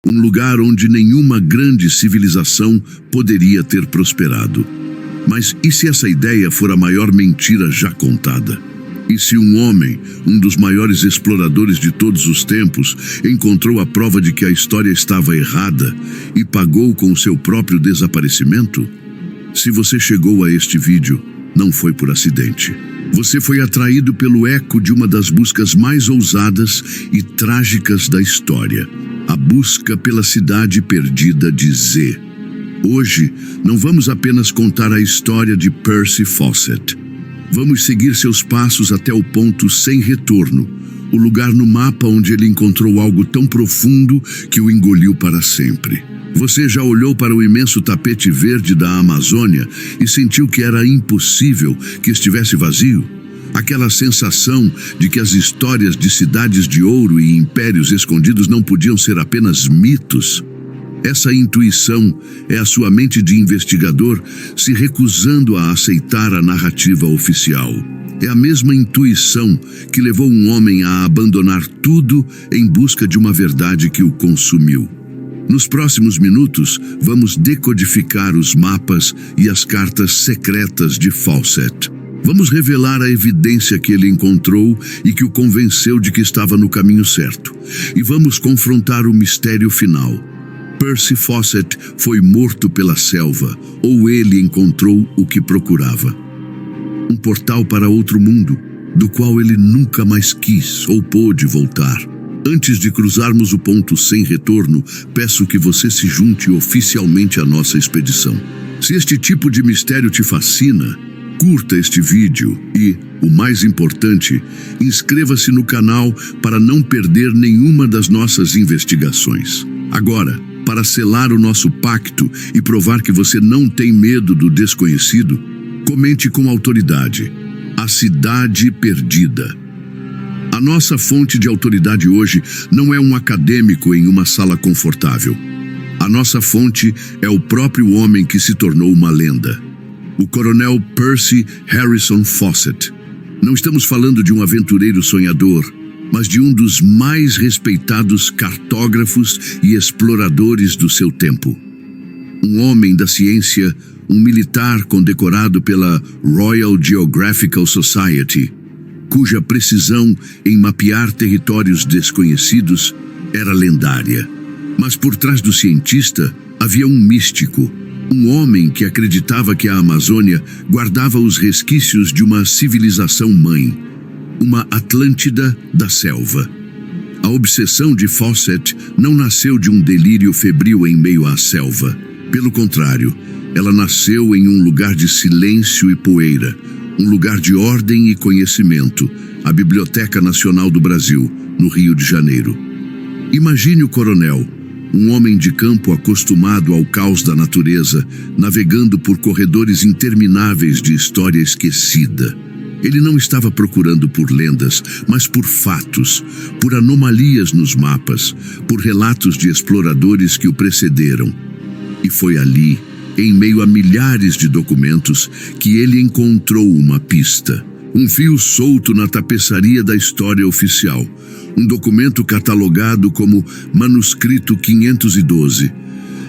Um lugar onde nenhuma grande civilização poderia ter prosperado. Mas e se essa ideia for a maior mentira já contada? E se um homem, um dos maiores exploradores de todos os tempos, encontrou a prova de que a história estava errada e pagou com o seu próprio desaparecimento? Se você chegou a este vídeo, não foi por acidente. Você foi atraído pelo eco de uma das buscas mais ousadas e trágicas da história. A busca pela cidade perdida de Z. Hoje, não vamos apenas contar a história de Percy Fawcett. Vamos seguir seus passos até o ponto sem retorno, o lugar no mapa onde ele encontrou algo tão profundo que o engoliu para sempre. Você já olhou para o imenso tapete verde da Amazônia e sentiu que era impossível que estivesse vazio? Aquela sensação de que as histórias de cidades de ouro e impérios escondidos não podiam ser apenas mitos? Essa intuição é a sua mente de investigador se recusando a aceitar a narrativa oficial. É a mesma intuição que levou um homem a abandonar tudo em busca de uma verdade que o consumiu. Nos próximos minutos, vamos decodificar os mapas e as cartas secretas de Fawcett. Vamos revelar a evidência que ele encontrou e que o convenceu de que estava no caminho certo. E vamos confrontar o mistério final. Percy Fawcett foi morto pela selva, ou ele encontrou o que procurava? Um portal para outro mundo, do qual ele nunca mais quis ou pôde voltar. Antes de cruzarmos o ponto sem retorno, peço que você se junte oficialmente à nossa expedição. Se este tipo de mistério te fascina, curta este vídeo e, o mais importante, inscreva-se no canal para não perder nenhuma das nossas investigações. Agora, para selar o nosso pacto e provar que você não tem medo do desconhecido, comente com autoridade: a cidade perdida. A nossa fonte de autoridade hoje não é um acadêmico em uma sala confortável. A nossa fonte é o próprio homem que se tornou uma lenda. O coronel Percy Harrison Fawcett. Não estamos falando de um aventureiro sonhador, mas de um dos mais respeitados cartógrafos e exploradores do seu tempo. Um homem da ciência, um militar condecorado pela Royal Geographical Society, cuja precisão em mapear territórios desconhecidos era lendária. Mas por trás do cientista havia um místico, um homem que acreditava que a Amazônia guardava os resquícios de uma civilização mãe, uma Atlântida da selva. A obsessão de Fawcett não nasceu de um delírio febril em meio à selva. Pelo contrário, ela nasceu em um lugar de silêncio e poeira, um lugar de ordem e conhecimento, a Biblioteca Nacional do Brasil, no Rio de Janeiro. Imagine o coronel, um homem de campo acostumado ao caos da natureza, navegando por corredores intermináveis de história esquecida. Ele não estava procurando por lendas, mas por fatos, por anomalias nos mapas, por relatos de exploradores que o precederam. E foi ali, em meio a milhares de documentos, que ele encontrou uma pista. Um fio solto na tapeçaria da história oficial. Um documento catalogado como Manuscrito 512.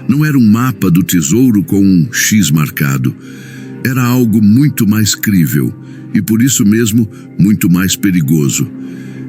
Não era um mapa do tesouro com um X marcado. Era algo muito mais crível e, por isso mesmo, muito mais perigoso.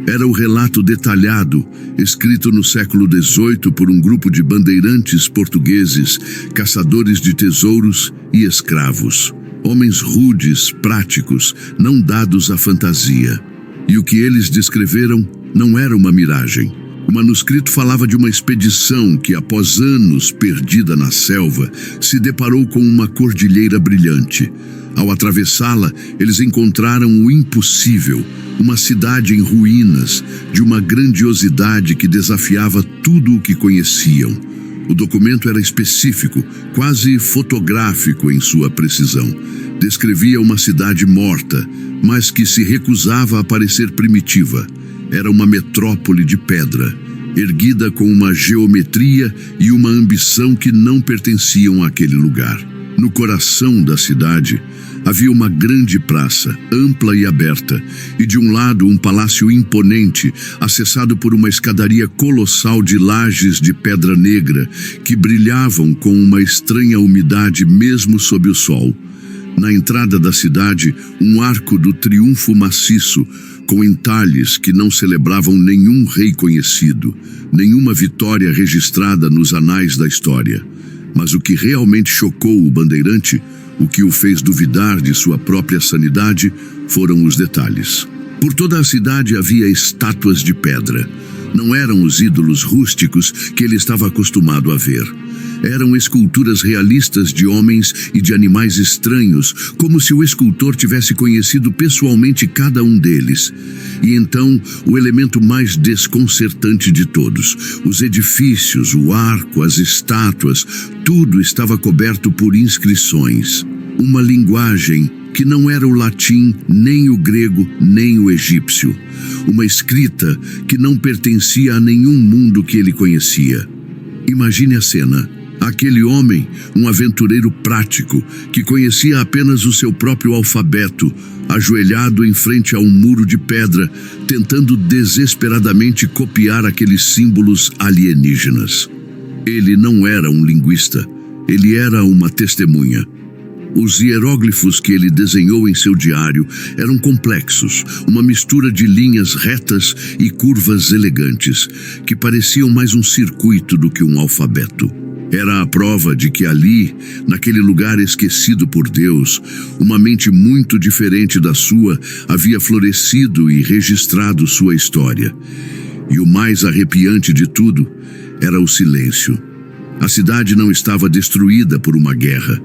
Era o relato detalhado, escrito no século XVIII por um grupo de bandeirantes portugueses, caçadores de tesouros e escravos. Homens rudes, práticos, não dados à fantasia. E o que eles descreveram não era uma miragem. O manuscrito falava de uma expedição que, após anos perdida na selva, se deparou com uma cordilheira brilhante. Ao atravessá-la, eles encontraram o impossível, uma cidade em ruínas, de uma grandiosidade que desafiava tudo o que conheciam. O documento era específico, quase fotográfico em sua precisão. Descrevia uma cidade morta, mas que se recusava a parecer primitiva. Era uma metrópole de pedra, erguida com uma geometria e uma ambição que não pertenciam àquele lugar. No coração da cidade, Havia uma grande praça, ampla e aberta, e de um lado um palácio imponente, acessado por uma escadaria colossal de lajes de pedra negra, que brilhavam com uma estranha umidade mesmo sob o sol. Na entrada da cidade, um arco do triunfo maciço, com entalhes que não celebravam nenhum rei conhecido, nenhuma vitória registrada nos anais da história. Mas o que realmente chocou o bandeirante, o que o fez duvidar de sua própria sanidade, foram os detalhes. Por toda a cidade havia estátuas de pedra. Não eram os ídolos rústicos que ele estava acostumado a ver. Eram esculturas realistas de homens e de animais estranhos, como se o escultor tivesse conhecido pessoalmente cada um deles. E então, o elemento mais desconcertante de todos: os edifícios, o arco, as estátuas, tudo estava coberto por inscrições. Uma linguagem que não era o latim, nem o grego, nem o egípcio. Uma escrita que não pertencia a nenhum mundo que ele conhecia. Imagine a cena. Aquele homem, um aventureiro prático, que conhecia apenas o seu próprio alfabeto, ajoelhado em frente a um muro de pedra, tentando desesperadamente copiar aqueles símbolos alienígenas. Ele não era um linguista, ele era uma testemunha. Os hieróglifos que ele desenhou em seu diário eram complexos, uma mistura de linhas retas e curvas elegantes, que pareciam mais um circuito do que um alfabeto. Era a prova de que ali, naquele lugar esquecido por Deus, uma mente muito diferente da sua havia florescido e registrado sua história. E o mais arrepiante de tudo era o silêncio. A cidade não estava destruída por uma guerra.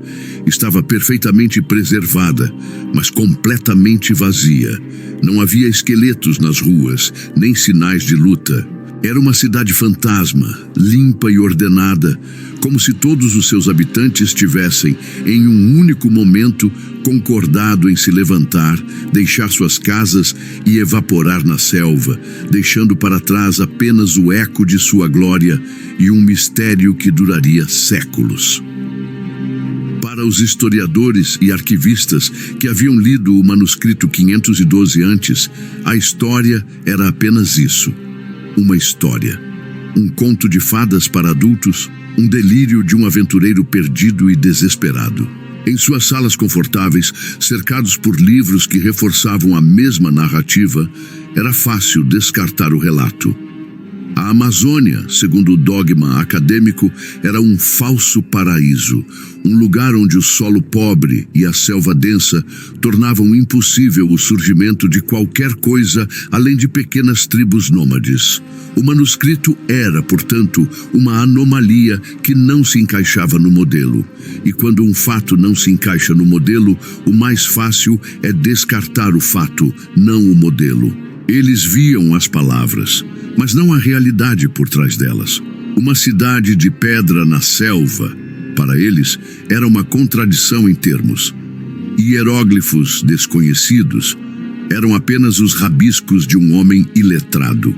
Estava perfeitamente preservada, mas completamente vazia. Não havia esqueletos nas ruas, nem sinais de luta. Era uma cidade fantasma, limpa e ordenada, como se todos os seus habitantes tivessem, em um único momento, concordado em se levantar, deixar suas casas e evaporar na selva, deixando para trás apenas o eco de sua glória e um mistério que duraria séculos. Para os historiadores e arquivistas que haviam lido o manuscrito 512 antes, a história era apenas isso. Uma história. Um conto de fadas para adultos, um delírio de um aventureiro perdido e desesperado. Em suas salas confortáveis, cercados por livros que reforçavam a mesma narrativa, era fácil descartar o relato. A Amazônia, segundo o dogma acadêmico, era um falso paraíso, um lugar onde o solo pobre e a selva densa tornavam impossível o surgimento de qualquer coisa além de pequenas tribos nômades. O manuscrito era, portanto, uma anomalia que não se encaixava no modelo. E quando um fato não se encaixa no modelo, o mais fácil é descartar o fato, não o modelo. Eles viam as palavras, mas não a realidade por trás delas. Uma cidade de pedra na selva, para eles, era uma contradição em termos. Hieróglifos desconhecidos eram apenas os rabiscos de um homem iletrado.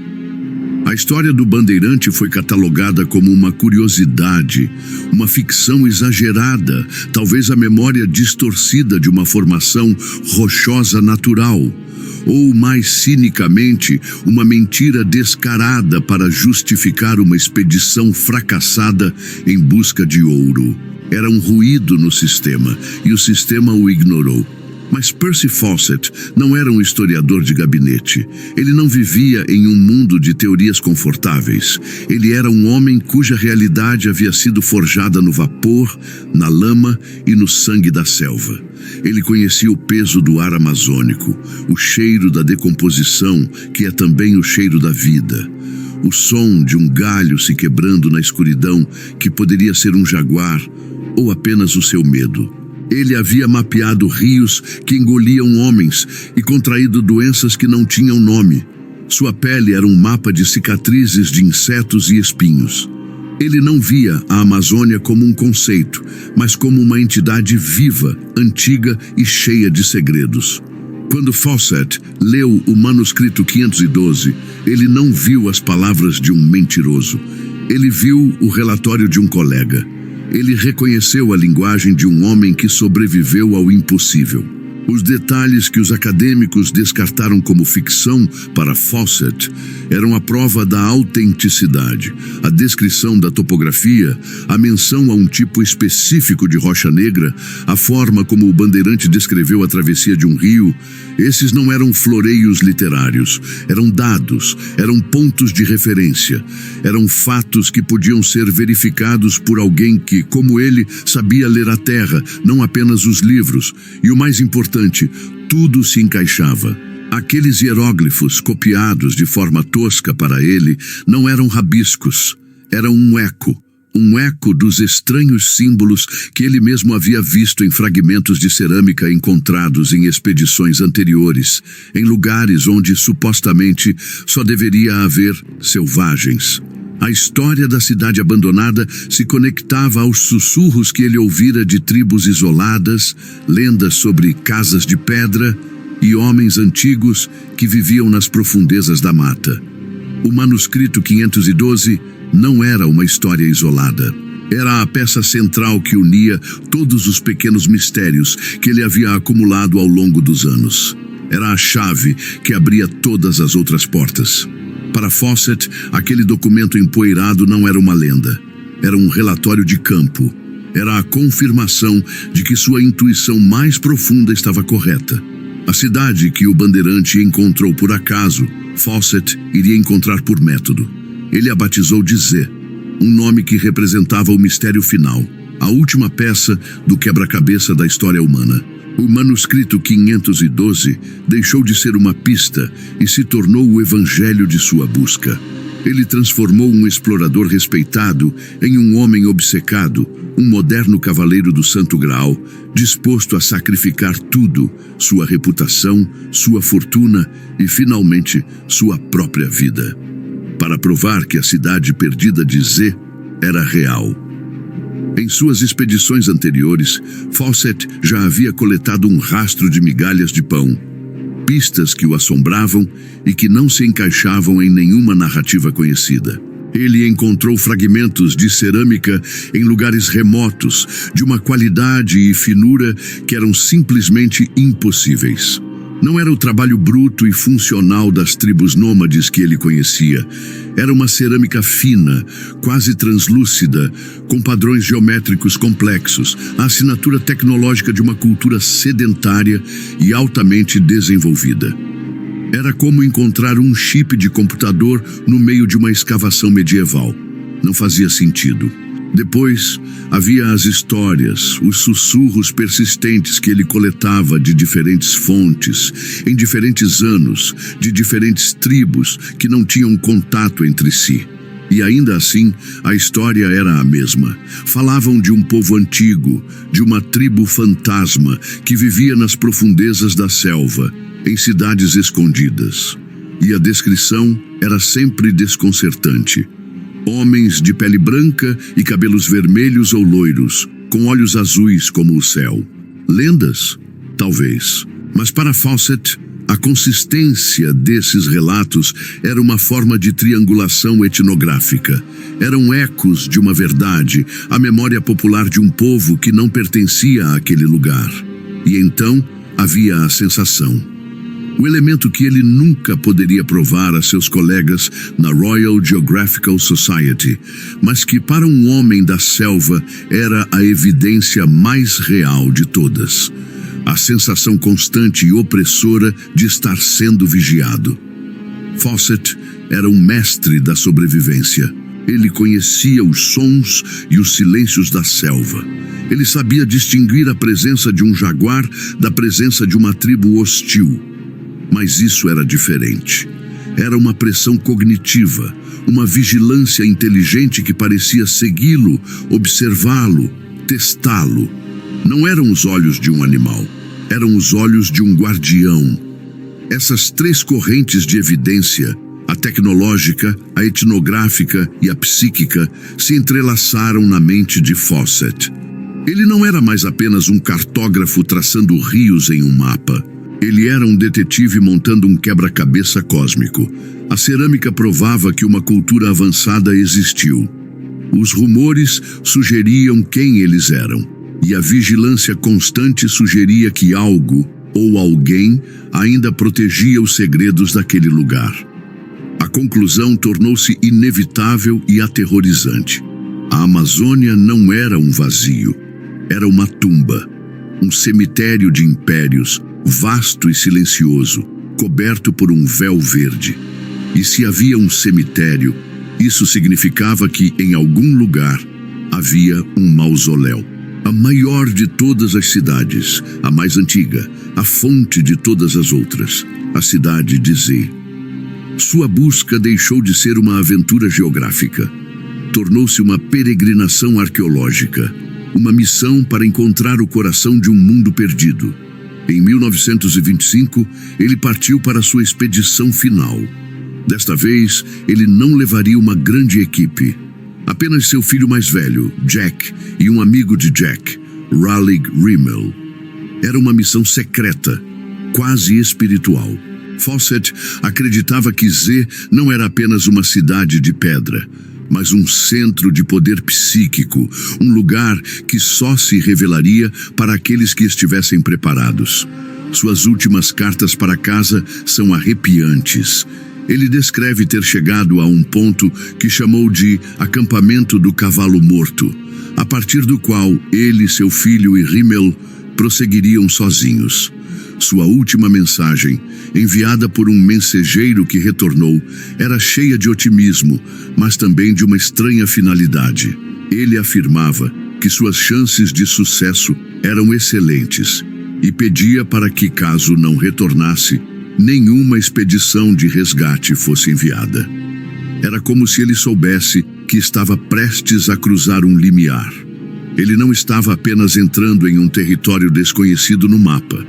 A história do bandeirante foi catalogada como uma curiosidade, uma ficção exagerada, talvez a memória distorcida de uma formação rochosa natural, ou, mais cinicamente, uma mentira descarada para justificar uma expedição fracassada em busca de ouro. Era um ruído no sistema, e o sistema o ignorou. Mas Percy Fawcett não era um historiador de gabinete. Ele não vivia em um mundo de teorias confortáveis. Ele era um homem cuja realidade havia sido forjada no vapor, na lama e no sangue da selva. Ele conhecia o peso do ar amazônico, o cheiro da decomposição, que é também o cheiro da vida. O som de um galho se quebrando na escuridão, que poderia ser um jaguar ou apenas o seu medo. Ele havia mapeado rios que engoliam homens e contraído doenças que não tinham nome. Sua pele era um mapa de cicatrizes de insetos e espinhos. Ele não via a Amazônia como um conceito, mas como uma entidade viva, antiga e cheia de segredos. Quando Fawcett leu o manuscrito 512, ele não viu as palavras de um mentiroso. Ele viu o relatório de um colega. Ele reconheceu a linguagem de um homem que sobreviveu ao impossível. Os detalhes que os acadêmicos descartaram como ficção para Fawcett eram a prova da autenticidade, a descrição da topografia, a menção a um tipo específico de rocha negra, a forma como o bandeirante descreveu a travessia de um rio. Esses não eram floreios literários, eram dados, eram pontos de referência, eram fatos que podiam ser verificados por alguém que, como ele, sabia ler a terra, não apenas os livros, e o mais importante, tudo se encaixava. Aqueles hieróglifos copiados de forma tosca para ele não eram rabiscos, eram um eco dos estranhos símbolos que ele mesmo havia visto em fragmentos de cerâmica encontrados em expedições anteriores, em lugares onde supostamente só deveria haver selvagens. A história da cidade abandonada se conectava aos sussurros que ele ouvira de tribos isoladas, lendas sobre casas de pedra e homens antigos que viviam nas profundezas da mata. O manuscrito 512 não era uma história isolada. Era a peça central que unia todos os pequenos mistérios que ele havia acumulado ao longo dos anos. Era a chave que abria todas as outras portas. Para Fawcett, aquele documento empoeirado não era uma lenda. Era um relatório de campo. Era a confirmação de que sua intuição mais profunda estava correta. A cidade que o bandeirante encontrou por acaso, Fawcett iria encontrar por método. Ele a batizou de Z, um nome que representava o mistério final, a última peça do quebra-cabeça da história humana. O manuscrito 512 deixou de ser uma pista e se tornou o evangelho de sua busca. Ele transformou um explorador respeitado em um homem obcecado, um moderno cavaleiro do Santo Graal, disposto a sacrificar tudo, sua reputação, sua fortuna e, finalmente, sua própria vida, para provar que a cidade perdida de Z era real. Em suas expedições anteriores, Fawcett já havia coletado um rastro de migalhas de pão, pistas que o assombravam e que não se encaixavam em nenhuma narrativa conhecida. Ele encontrou fragmentos de cerâmica em lugares remotos, de uma qualidade e finura que eram simplesmente impossíveis. Não era o trabalho bruto e funcional das tribos nômades que ele conhecia. Era uma cerâmica fina, quase translúcida, com padrões geométricos complexos, a assinatura tecnológica de uma cultura sedentária e altamente desenvolvida. Era como encontrar um chip de computador no meio de uma escavação medieval. Não fazia sentido. Depois, havia as histórias, os sussurros persistentes que ele coletava de diferentes fontes, em diferentes anos, de diferentes tribos que não tinham contato entre si. E ainda assim, a história era a mesma. Falavam de um povo antigo, de uma tribo fantasma que vivia nas profundezas da selva, em cidades escondidas. E a descrição era sempre desconcertante. Homens de pele branca e cabelos vermelhos ou loiros, com olhos azuis como o céu. Lendas? Talvez. Mas para Fawcett, a consistência desses relatos era uma forma de triangulação etnográfica. Eram ecos de uma verdade, a memória popular de um povo que não pertencia àquele lugar. E então havia a sensação. O elemento que ele nunca poderia provar a seus colegas na Royal Geographical Society, mas que para um homem da selva era a evidência mais real de todas. A sensação constante e opressora de estar sendo vigiado. Fawcett era um mestre da sobrevivência. Ele conhecia os sons e os silêncios da selva. Ele sabia distinguir a presença de um jaguar da presença de uma tribo hostil. Mas isso era diferente. Era uma pressão cognitiva, uma vigilância inteligente que parecia segui-lo, observá-lo, testá-lo. Não eram os olhos de um animal, eram os olhos de um guardião. Essas três correntes de evidência, a tecnológica, a etnográfica e a psíquica, se entrelaçaram na mente de Fawcett. Ele não era mais apenas um cartógrafo traçando rios em um mapa. Ele era um detetive montando um quebra-cabeça cósmico. A cerâmica provava que uma cultura avançada existiu. Os rumores sugeriam quem eles eram, e a vigilância constante sugeria que algo, ou alguém ainda protegia os segredos daquele lugar. A conclusão tornou-se inevitável e aterrorizante. A Amazônia não era um vazio, era uma tumba, um cemitério de impérios, vasto e silencioso, coberto por um véu verde. E se havia um cemitério, isso significava que, em algum lugar, havia um mausoléu. A maior de todas as cidades, a mais antiga, a fonte de todas as outras, a cidade de Z. Sua busca deixou de ser uma aventura geográfica. Tornou-se uma peregrinação arqueológica, uma missão para encontrar o coração de um mundo perdido. Em 1925, ele partiu para sua expedição final. Desta vez, ele não levaria uma grande equipe. Apenas seu filho mais velho, Jack, e um amigo de Jack, Raleigh Rimmel. Era uma missão secreta, quase espiritual. Fawcett acreditava que Z não era apenas uma cidade de pedra, mas um centro de poder psíquico, um lugar que só se revelaria para aqueles que estivessem preparados. Suas últimas cartas para casa são arrepiantes. Ele descreve ter chegado a um ponto que chamou de acampamento do cavalo morto, a partir do qual ele, seu filho e Rimmel prosseguiriam sozinhos. Sua última mensagem, enviada por um mensageiro que retornou, era cheia de otimismo, mas também de uma estranha finalidade. Ele afirmava que suas chances de sucesso eram excelentes e pedia para que, caso não retornasse, nenhuma expedição de resgate fosse enviada. Era como se ele soubesse que estava prestes a cruzar um limiar. Ele não estava apenas entrando em um território desconhecido no mapa.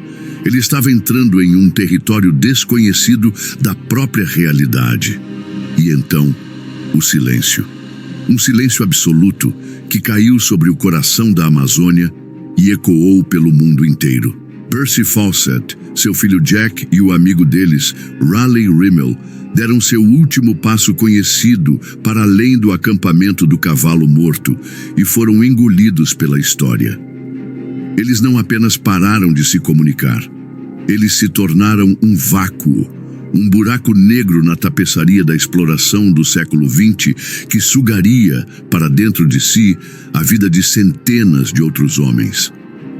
Ele estava entrando em um território desconhecido da própria realidade. E então, o silêncio. Um silêncio absoluto que caiu sobre o coração da Amazônia e ecoou pelo mundo inteiro. Percy Fawcett, seu filho Jack e o amigo deles, Raleigh Rimmel, deram seu último passo conhecido para além do acampamento do cavalo morto e foram engolidos pela história. Eles não apenas pararam de se comunicar, eles se tornaram um vácuo, um buraco negro na tapeçaria da exploração do século XX que sugaria para dentro de si a vida de centenas de outros homens.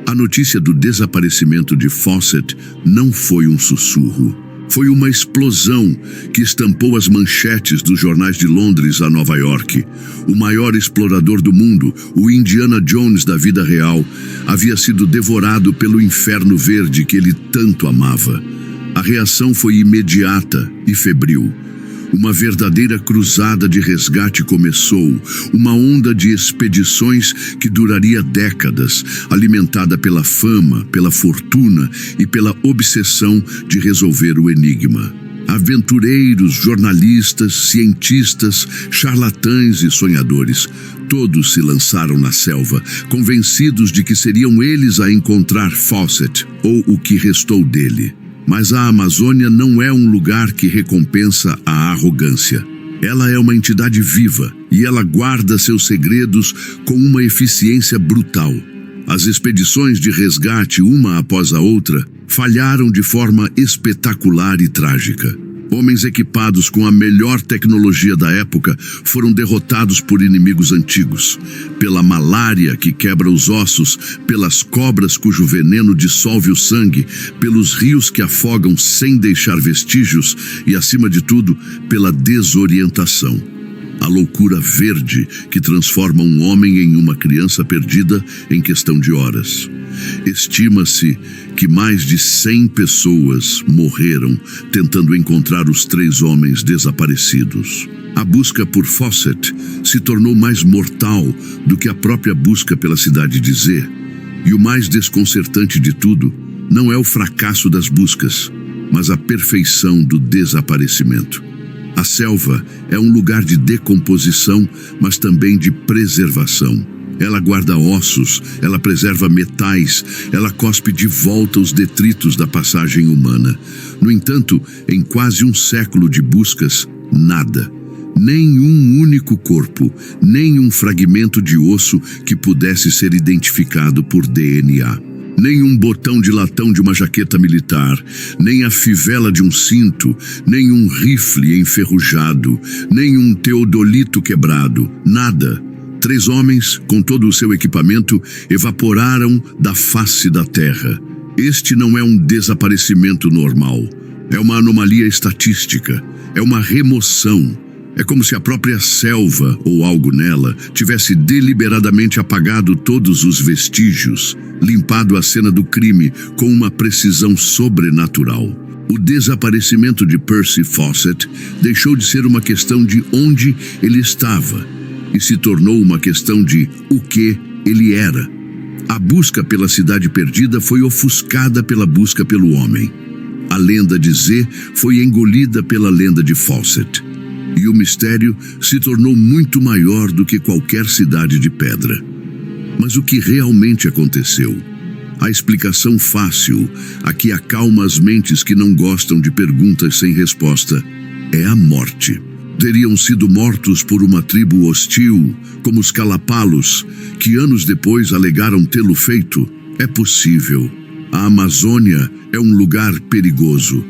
A notícia do desaparecimento de Fawcett não foi um sussurro. Foi uma explosão que estampou as manchetes dos jornais de Londres a Nova York. O maior explorador do mundo, o Indiana Jones da vida real, havia sido devorado pelo inferno verde que ele tanto amava. A reação foi imediata e febril. Uma verdadeira cruzada de resgate começou, uma onda de expedições que duraria décadas, alimentada pela fama, pela fortuna e pela obsessão de resolver o enigma. Aventureiros, jornalistas, cientistas, charlatães e sonhadores, todos se lançaram na selva, convencidos de que seriam eles a encontrar Fawcett, ou o que restou dele. Mas a Amazônia não é um lugar que recompensa a arrogância. Ela é uma entidade viva e ela guarda seus segredos com uma eficiência brutal. As expedições de resgate, uma após a outra, falharam de forma espetacular e trágica. Homens equipados com a melhor tecnologia da época foram derrotados por inimigos antigos, pela malária que quebra os ossos, pelas cobras cujo veneno dissolve o sangue, pelos rios que afogam sem deixar vestígios e, acima de tudo, pela desorientação. A loucura verde que transforma um homem em uma criança perdida em questão de horas. Estima-se que mais de 100 pessoas morreram tentando encontrar os 3 homens desaparecidos. A busca por Fawcett se tornou mais mortal do que a própria busca pela cidade de Z. E o mais desconcertante de tudo não é o fracasso das buscas, mas a perfeição do desaparecimento. A selva é um lugar de decomposição, mas também de preservação. Ela guarda ossos, ela preserva metais, ela cospe de volta os detritos da passagem humana. No entanto, em quase um século de buscas, nada. Nem um único corpo, nem um fragmento de osso que pudesse ser identificado por DNA. Nem um botão de latão de uma jaqueta militar, nem a fivela de um cinto, nem um rifle enferrujado, nem um teodolito quebrado, nada. 3 homens, com todo o seu equipamento, evaporaram da face da terra. Este não é um desaparecimento normal. É uma anomalia estatística. É uma remoção. É como se a própria selva, ou algo nela, tivesse deliberadamente apagado todos os vestígios, limpado a cena do crime com uma precisão sobrenatural. O desaparecimento de Percy Fawcett deixou de ser uma questão de onde ele estava e se tornou uma questão de o que ele era. A busca pela cidade perdida foi ofuscada pela busca pelo homem. A lenda de Z foi engolida pela lenda de Fawcett. E o mistério se tornou muito maior do que qualquer cidade de pedra. Mas o que realmente aconteceu? A explicação fácil, a que acalma as mentes que não gostam de perguntas sem resposta, é a morte. Teriam sido mortos por uma tribo hostil, como os Calapalos, que anos depois alegaram tê-lo feito. É possível. A Amazônia é um lugar perigoso.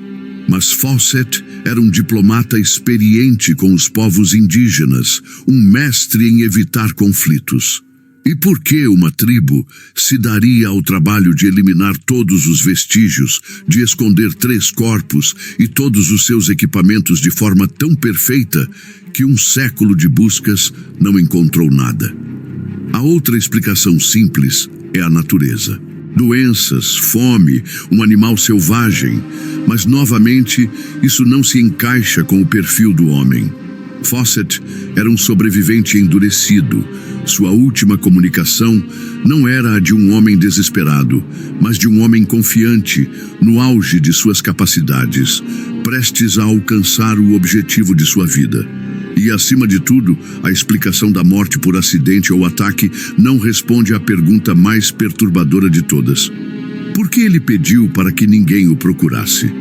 Mas Fawcett era um diplomata experiente com os povos indígenas, um mestre em evitar conflitos. E por que uma tribo se daria ao trabalho de eliminar todos os vestígios, de esconder 3 corpos e todos os seus equipamentos de forma tão perfeita que um século de buscas não encontrou nada? A outra explicação simples é a natureza. Doenças, fome, um animal selvagem, mas novamente isso não se encaixa com o perfil do homem. Fawcett era um sobrevivente endurecido. Sua última comunicação não era a de um homem desesperado, mas de um homem confiante, no auge de suas capacidades, prestes a alcançar o objetivo de sua vida. E, acima de tudo, a explicação da morte por acidente ou ataque não responde à pergunta mais perturbadora de todas. Por que ele pediu para que ninguém o procurasse?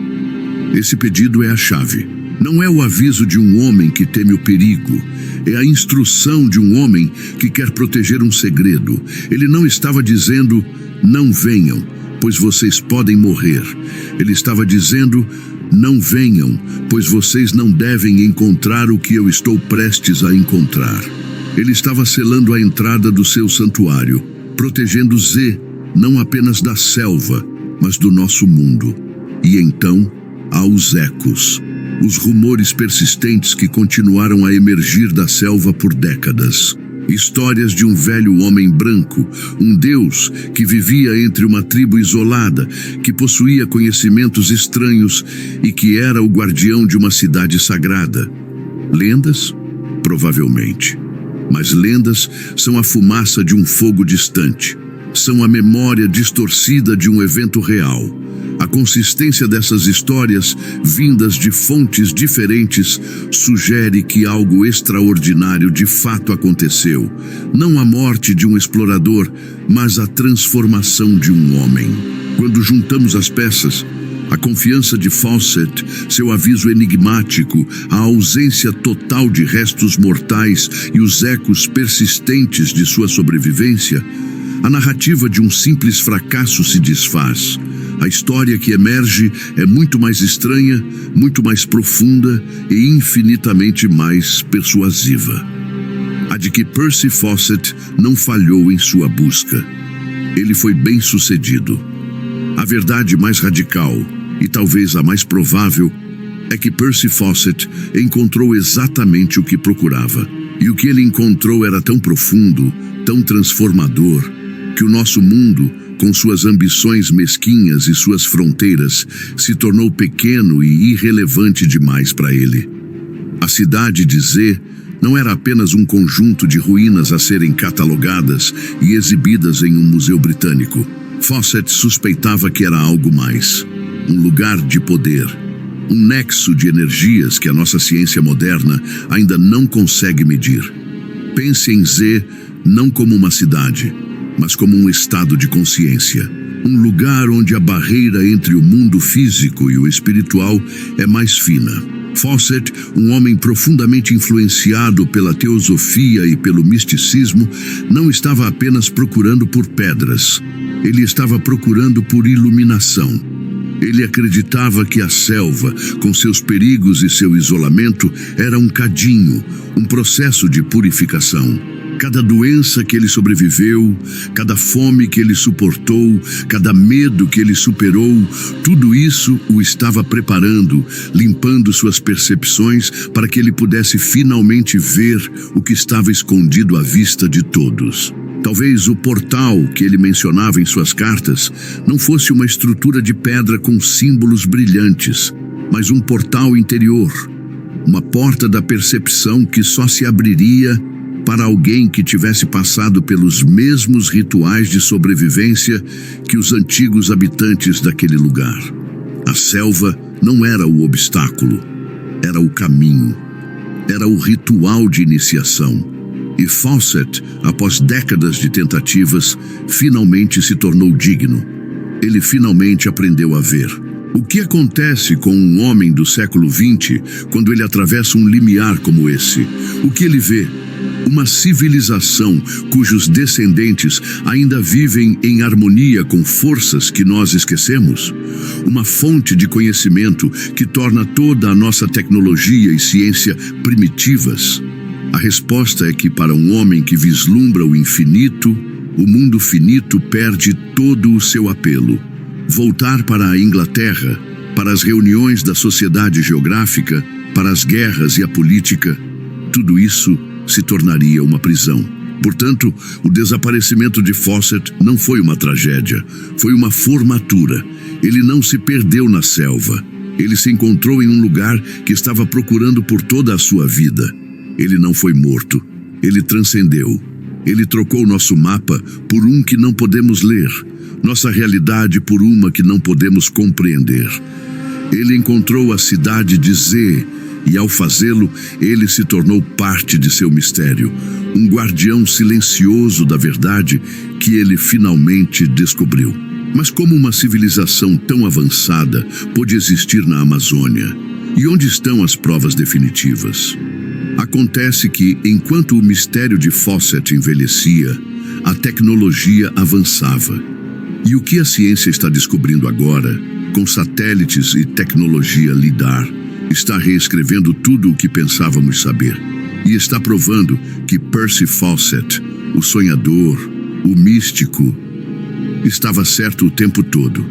Esse pedido é a chave. Não é o aviso de um homem que teme o perigo. É a instrução de um homem que quer proteger um segredo. Ele não estava dizendo, não venham, pois vocês podem morrer. Ele estava dizendo, não venham, pois vocês não devem encontrar o que eu estou prestes a encontrar. Ele estava selando a entrada do seu santuário, protegendo Z, não apenas da selva, mas do nosso mundo. E então, há os ecos, os rumores persistentes que continuaram a emergir da selva por décadas. Histórias de um velho homem branco, um deus que vivia entre uma tribo isolada, que possuía conhecimentos estranhos e que era o guardião de uma cidade sagrada. Lendas? Provavelmente. Mas lendas são a fumaça de um fogo distante. São a memória distorcida de um evento real. A consistência dessas histórias, vindas de fontes diferentes, sugere que algo extraordinário de fato aconteceu. Não a morte de um explorador, mas a transformação de um homem. Quando juntamos as peças, a confiança de Fawcett, seu aviso enigmático, a ausência total de restos mortais e os ecos persistentes de sua sobrevivência, a narrativa de um simples fracasso se desfaz. A história que emerge é muito mais estranha, muito mais profunda e infinitamente mais persuasiva. A de que Percy Fawcett não falhou em sua busca. Ele foi bem-sucedido. A verdade mais radical, e talvez a mais provável, é que Percy Fawcett encontrou exatamente o que procurava. E o que ele encontrou era tão profundo, tão transformador, que o nosso mundo, com suas ambições mesquinhas e suas fronteiras, se tornou pequeno e irrelevante demais para ele. A cidade de Z não era apenas um conjunto de ruínas a serem catalogadas e exibidas em um museu britânico. Fawcett suspeitava que era algo mais. Um lugar de poder. Um nexo de energias que a nossa ciência moderna ainda não consegue medir. Pense em Z não como uma cidade, mas como um estado de consciência. Um lugar onde a barreira entre o mundo físico e o espiritual é mais fina. Fawcett, um homem profundamente influenciado pela teosofia e pelo misticismo, não estava apenas procurando por pedras. Ele estava procurando por iluminação. Ele acreditava que a selva, com seus perigos e seu isolamento, era um cadinho, um processo de purificação. Cada doença que ele sobreviveu, cada fome que ele suportou, cada medo que ele superou, tudo isso o estava preparando, limpando suas percepções para que ele pudesse finalmente ver o que estava escondido à vista de todos. Talvez o portal que ele mencionava em suas cartas não fosse uma estrutura de pedra com símbolos brilhantes, mas um portal interior, uma porta da percepção que só se abriria para alguém que tivesse passado pelos mesmos rituais de sobrevivência que os antigos habitantes daquele lugar. A selva não era o obstáculo, era o caminho, era o ritual de iniciação. E Fawcett, após décadas de tentativas, finalmente se tornou digno. Ele finalmente aprendeu a ver. O que acontece com um homem do século XX quando ele atravessa um limiar como esse? O que ele vê? Uma civilização cujos descendentes ainda vivem em harmonia com forças que nós esquecemos? Uma fonte de conhecimento que torna toda a nossa tecnologia e ciência primitivas? A resposta é que para um homem que vislumbra o infinito, o mundo finito perde todo o seu apelo. Voltar para a Inglaterra, para as reuniões da Sociedade Geográfica, para as guerras e a política, tudo isso se tornaria uma prisão. Portanto, o desaparecimento de Fawcett não foi uma tragédia, foi uma formatura. Ele não se perdeu na selva. Ele se encontrou em um lugar que estava procurando por toda a sua vida. Ele não foi morto. Ele transcendeu. Ele trocou nosso mapa por um que não podemos ler, nossa realidade por uma que não podemos compreender. Ele encontrou a cidade de Z, e ao fazê-lo, ele se tornou parte de seu mistério, um guardião silencioso da verdade que ele finalmente descobriu. Mas como uma civilização tão avançada pôde existir na Amazônia? E onde estão as provas definitivas? Acontece que, enquanto o mistério de Fawcett envelhecia, a tecnologia avançava. E o que a ciência está descobrindo agora, com satélites e tecnologia LIDAR, está reescrevendo tudo o que pensávamos saber. E está provando que Percy Fawcett, o sonhador, o místico, estava certo o tempo todo.